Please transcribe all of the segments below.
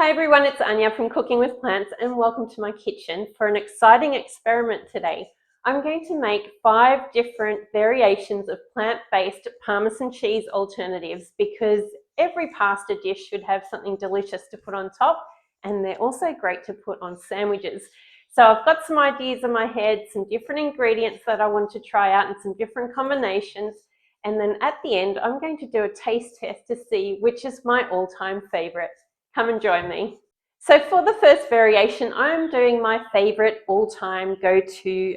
Hi everyone, it's Anya from Cooking with Plants and welcome to my kitchen for an exciting experiment today. I'm going to make 5 different variations of plant-based Parmesan cheese alternatives because every pasta dish should have something delicious to put on top, and they're also great to put on sandwiches. So I've got some ideas in my head, some different ingredients that I want to try out and some different combinations. And then at the end, I'm going to do a taste test to see which is my all-time favorite. Come and join me. So for the first variation, I'm doing my favorite all-time go-to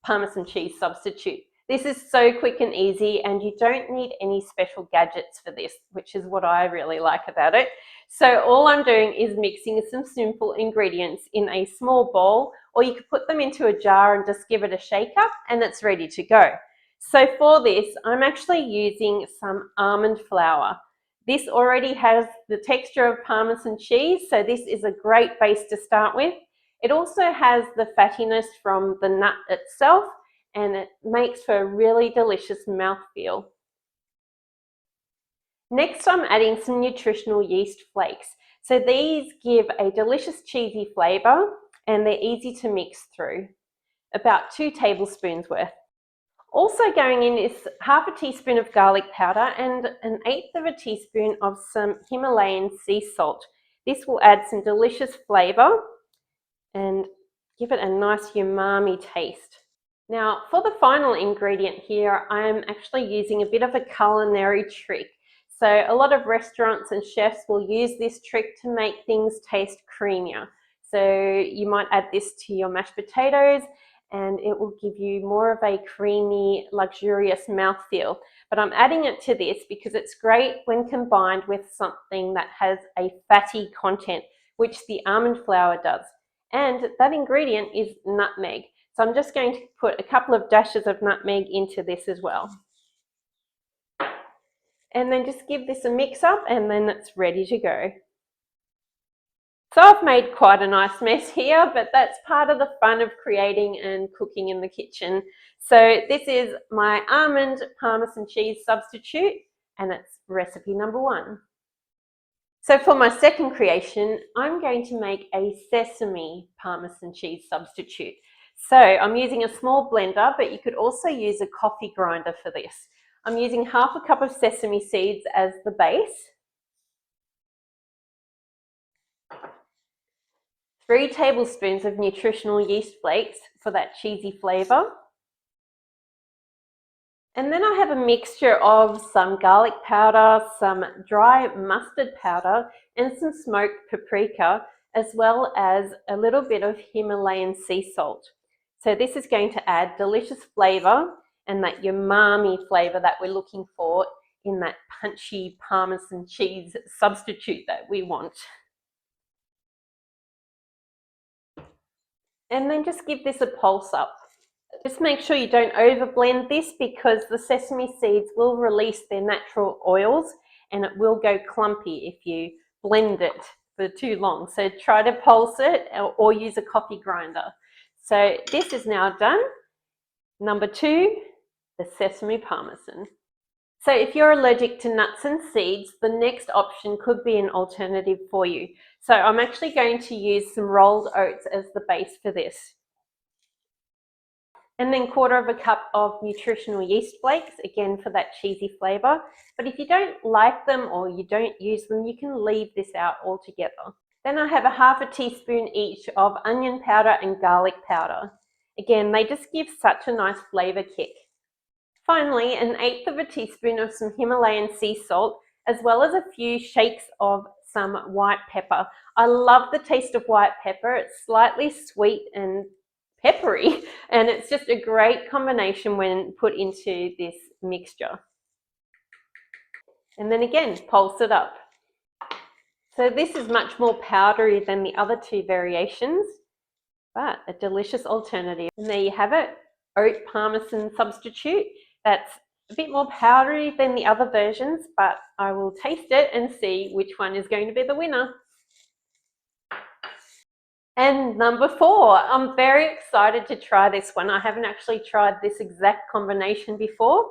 Parmesan cheese substitute. This is so quick and easy, and you don't need any special gadgets for this, which is what I really like about it. So all I'm doing is mixing some simple ingredients in a small bowl, or you could put them into a jar and just give it a shake up and it's ready to go. So for this, I'm actually using some almond flour. This already has the texture of Parmesan cheese, so this is a great base to start with. It also has the fattiness from the nut itself, and it makes for a really delicious mouthfeel. Next, I'm adding some nutritional yeast flakes. So these give a delicious cheesy flavour, and they're easy to mix through. About 2 tablespoons worth. Also going in is half a teaspoon of garlic powder and 1/8 of a teaspoon of some Himalayan sea salt. This will add some delicious flavour and give it a nice umami taste. Now for the final ingredient here, I'm actually using a bit of a culinary trick. So a lot of restaurants and chefs will use this trick to make things taste creamier. So you might add this to your mashed potatoes and it will give you more of a creamy, luxurious mouthfeel. But I'm adding it to this because it's great when combined with something that has a fatty content, which the almond flour does. And that ingredient is nutmeg. So I'm just going to put a couple of dashes of nutmeg into this as well. And then just give this a mix up and then it's ready to go. So I've made quite a nice mess here, but that's part of the fun of creating and cooking in the kitchen. So this is my almond Parmesan cheese substitute, and it's recipe number 1. So for my second creation, I'm going to make a sesame Parmesan cheese substitute. So I'm using a small blender, but you could also use a coffee grinder for this. I'm using half a cup of sesame seeds as the base. 3 tablespoons of nutritional yeast flakes for that cheesy flavour. And then I have a mixture of some garlic powder, some dry mustard powder, and some smoked paprika, as well as a little bit of Himalayan sea salt. So this is going to add delicious flavour and that umami flavour that we're looking for in that punchy Parmesan cheese substitute that we want. And then just give this a pulse up. Just make sure you don't overblend this because the sesame seeds will release their natural oils and it will go clumpy if you blend it for too long. So try to pulse it or use a coffee grinder. So this is now done. Number 2, the sesame Parmesan. So if you're allergic to nuts and seeds, the next option could be an alternative for you. So I'm actually going to use some rolled oats as the base for this. And then 1/4 cup of nutritional yeast flakes, again for that cheesy flavour. But if you don't like them or you don't use them, you can leave this out altogether. Then I have a half a teaspoon each of onion powder and garlic powder. Again, they just give such a nice flavour kick. Finally, 1/8 of a teaspoon of some Himalayan sea salt, as well as a few shakes of some white pepper. I love the taste of white pepper. It's slightly sweet and peppery, and it's just a great combination when put into this mixture. And then again, pulse it up. So this is much more powdery than the other 2 variations, but a delicious alternative. And there you have it, oat Parmesan substitute. That's a bit more powdery than the other versions, but I will taste it and see which one is going to be the winner. And number 4, I'm very excited to try this one. I haven't actually tried this exact combination before,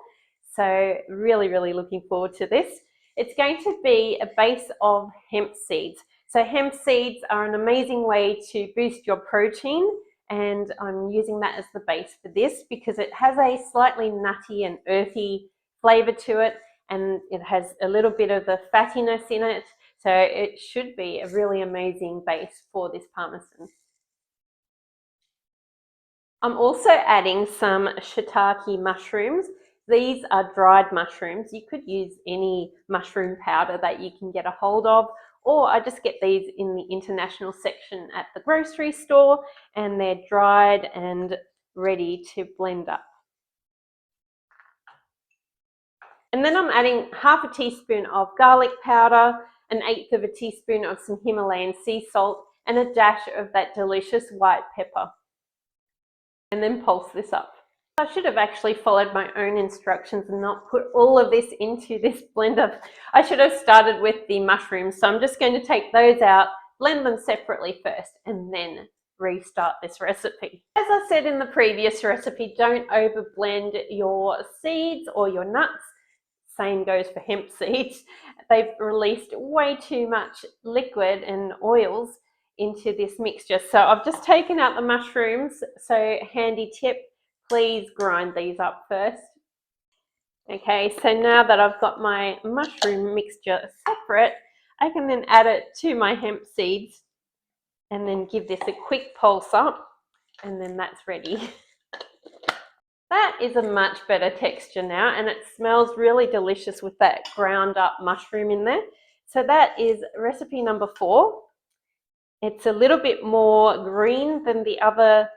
so really looking forward to this. It's going to be a base of hemp seeds. So hemp seeds are an amazing way to boost your protein, and I'm using that as the base for this because it has a slightly nutty and earthy flavour to it, and it has a little bit of the fattiness in it. So it should be a really amazing base for this Parmesan. I'm also adding some shiitake mushrooms. These are dried mushrooms. You could use any mushroom powder that you can get a hold of, or I just get these in the international section at the grocery store, and they're dried and ready to blend up. And then I'm adding half a teaspoon of garlic powder, an eighth of a teaspoon of some Himalayan sea salt, and a dash of that delicious white pepper. And then pulse this up. I should have actually followed my own instructions and not put all of this into this blender. I should have started with the mushrooms. So I'm just going to take those out, blend them separately first, and then restart this recipe. As I said in the previous recipe, don't over blend your seeds or your nuts. Same goes for hemp seeds. They've released way too much liquid and oils into this mixture. So I've just taken out the mushrooms. So handy tip, please grind these up first. Okay, so now that I've got my mushroom mixture separate, I can then add it to my hemp seeds and then give this a quick pulse up, and then that's ready. That is a much better texture now, and it smells really delicious with that ground up mushroom in there. So that is recipe number 4. It's a little bit more green than the other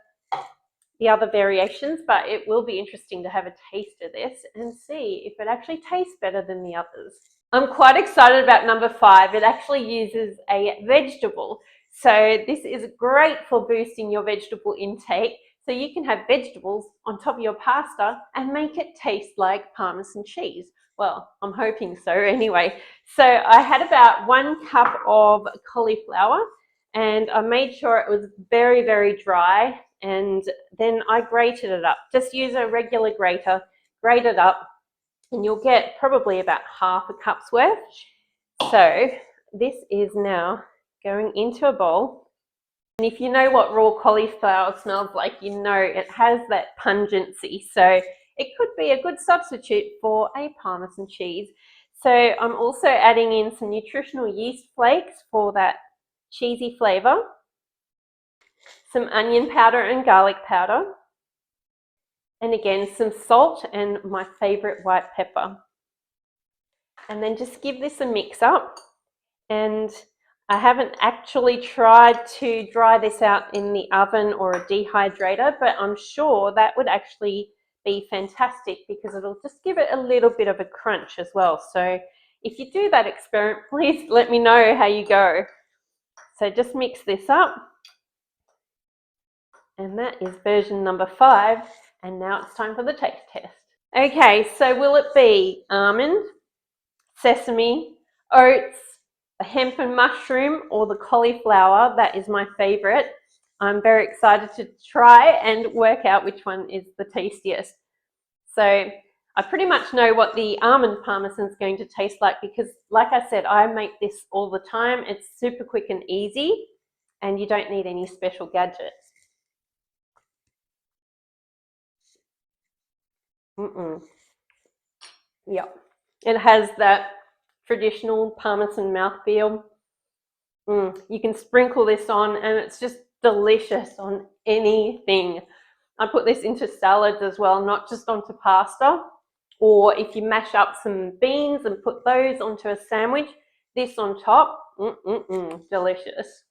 variations, but it will be interesting to have a taste of this and see if it actually tastes better than the others. I'm quite excited about number 5. It actually uses a vegetable. So this is great for boosting your vegetable intake. So you can have vegetables on top of your pasta and make it taste like Parmesan cheese. Well, I'm hoping so anyway. So I had about 1 cup of cauliflower, and I made sure it was very, very dry, and then I grated it up. Just use a regular grater, grate it up, and you'll get probably about half a cup's worth. So this is now going into a bowl. And if you know what raw cauliflower smells like, you know it has that pungency. So it could be a good substitute for a Parmesan cheese. So I'm also adding in some nutritional yeast flakes for that cheesy flavour, some onion powder and garlic powder, and again some salt and my favourite white pepper. And then just give this a mix up. And I haven't actually tried to dry this out in the oven or a dehydrator, but I'm sure that would actually be fantastic because it'll just give it a little bit of a crunch as well. So if you do that experiment, please let me know how you go. So just mix this up. And that is version number 5. And now it's time for the taste test. Okay, so will it be almond, sesame, oats, the hemp and mushroom, or the cauliflower? That is my favourite. I'm very excited to try and work out which one is the tastiest. So I pretty much know what the almond Parmesan is going to taste like because, like I said, I make this all the time. It's super quick and easy, and you don't need any special gadgets. Yep. It has that traditional Parmesan mouthfeel. You can sprinkle this on and it's just delicious on anything. I put this into salads as well, not just onto pasta. Or if you mash up some beans and put those onto a sandwich, this on top, delicious.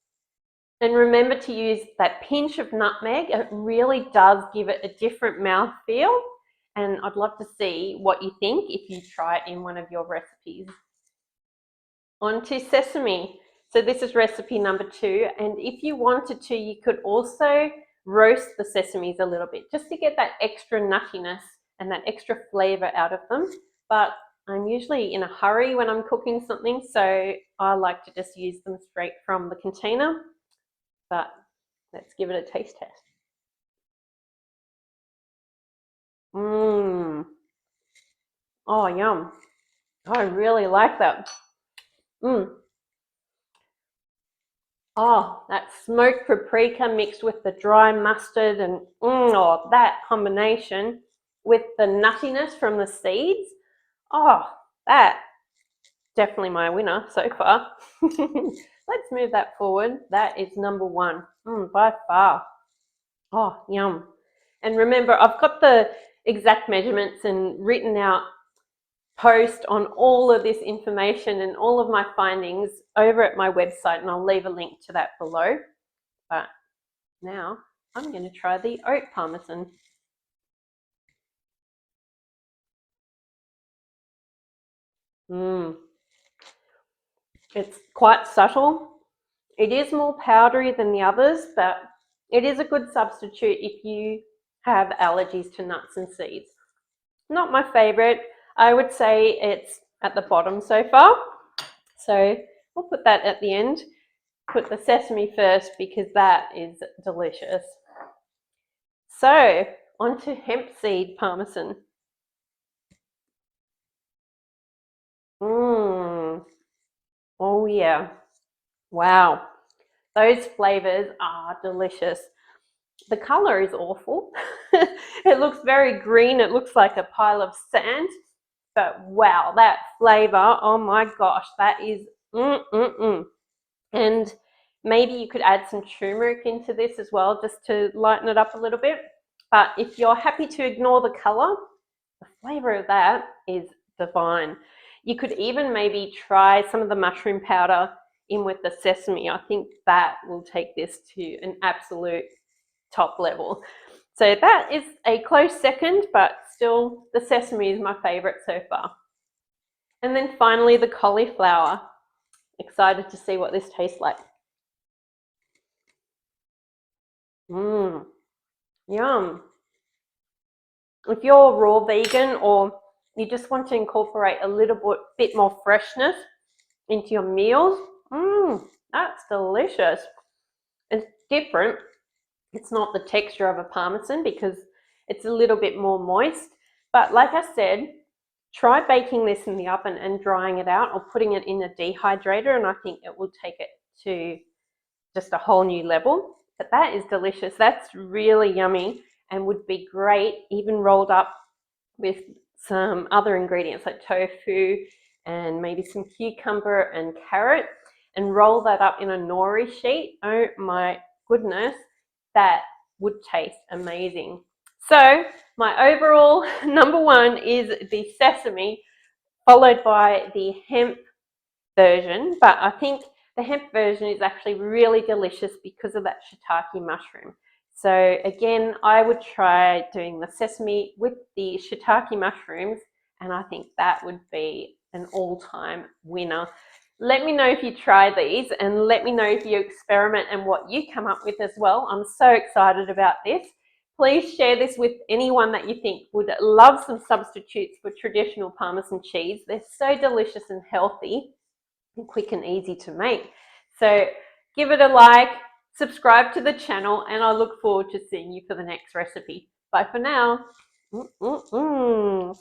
And remember to use that pinch of nutmeg. It really does give it a different mouthfeel. And I'd love to see what you think if you try it in one of your recipes. On to sesame. So this is recipe number 2. And if you wanted to, you could also roast the sesames a little bit just to get that extra nuttiness and that extra flavour out of them. But I'm usually in a hurry when I'm cooking something, so I like to just use them straight from the container. But let's give it a taste test. Oh, yum. I really like that. Oh, that smoked paprika mixed with the dry mustard and oh, that combination with the nuttiness from the seeds. Oh, that definitely my winner so far. Let's move that forward. That is number one by far. Oh, yum. And remember, I've got the exact measurements and written out post on all of this information and all of my findings over at my website, and I'll leave a link to that below. But now I'm going to try the oat parmesan. It's quite subtle. It is more powdery than the others, but it is a good substitute if you have allergies to nuts and seeds. Not my favorite. I would say it's at the bottom so far. So we'll put that at the end. Put the sesame first because that is delicious. So onto hemp seed parmesan. Oh yeah. Wow. Those flavors are delicious. The color is awful. It looks very green. It looks like a pile of sand. But wow, that flavor, oh my gosh, that is And maybe you could add some turmeric into this as well, just to lighten it up a little bit. But if you're happy to ignore the color, the flavor of that is divine. You could even maybe try some of the mushroom powder in with the sesame. I think that will take this to an absolute top level. So that is a close second, but still the sesame is my favorite so far. And then finally the cauliflower. Excited to see what this tastes like. Yum. If you're raw vegan or you just want to incorporate a little bit more freshness into your meals, that's delicious. It's different. It's not the texture of a parmesan because it's a little bit more moist. But like I said, try baking this in the oven and drying it out or putting it in a dehydrator, and I think it will take it to just a whole new level. But that is delicious. That's really yummy and would be great even rolled up with some other ingredients like tofu and maybe some cucumber and carrot, and roll that up in a nori sheet. Oh my goodness, that would taste amazing. So my overall number one is the sesame, followed by the hemp version, but I think the hemp version is actually really delicious because of that shiitake mushroom. So again, I would try doing the sesame with the shiitake mushrooms, and I think that would be an all-time winner. Let me know if you try these, and let me know if you experiment and what you come up with as well. I'm so excited about this. Please share this with anyone that you think would love some substitutes for traditional Parmesan cheese. They're so delicious and healthy, and quick and easy to make. So give it a like, subscribe to the channel, and I look forward to seeing you for the next recipe. Bye for now. So